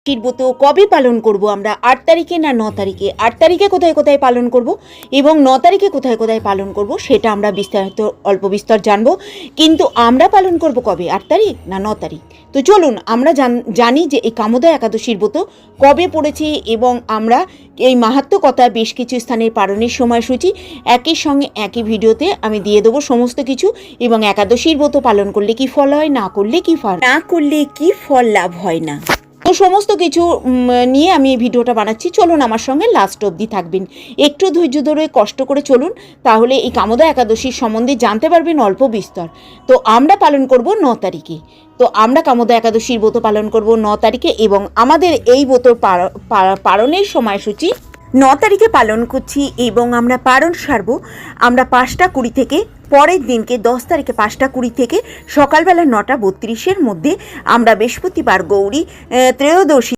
একাদশীর ব্রত কবে পালন করব আমরা, 8 তারিখে না 9 তারিখে, 8 তারিখে কোথায় কোথায় পালন করব এবং 9 তারিখে কোথায় কোথায় পালন করব সেটা আমরা বিস্তারিত অল্প বিস্তর জানবো। কিন্তু আমরা পালন করব কবে, 8 তারিখ না 9 তারিখ? তো চলুন আমরা জানি যে এই কামোদা একাদশীর ব্রত কবে পড়েছে এবং আমরা এই মাহাত্ম্য কথা বেশ কিছু স্থানের পালনের সময়সূচি একই সঙ্গে একই ভিডিওতে আমি দিয়ে দেবো সমস্ত কিছু। এবং একাদশীর ব্রত পালন করলে কি ফল হয়, না করলে কি ফল লাভ হয় না, তো সমস্ত কিছু নিয়ে আমি এই ভিডিওটা বানাচ্ছি। চলুন আমার সঙ্গে লাস্ট অবধি থাকবেন, একটু ধৈর্য ধরে কষ্ট করে চলুন, তাহলে এই কামোদা একাদশীর সম্বন্ধে জানতে পারবেন অল্প বিস্তর। তো আমরা পালন করব 9 তারিখে, তো আমরা কামোদা একাদশীর ব্রত পালন করব 9 তারিখে এবং আমাদের এই ব্রত পালনের সময়সূচি 9 তারিখে পালন করছি এবং আমরা পালন সারব আমরা 5টা 20 থেকে, পরের দিনকে 10 তারিখে 5টা 20 থেকে সকালবেলা 9টা 32-এর মধ্যে আমরা বৃহস্পতিবার গৌরী ত্রয়োদশী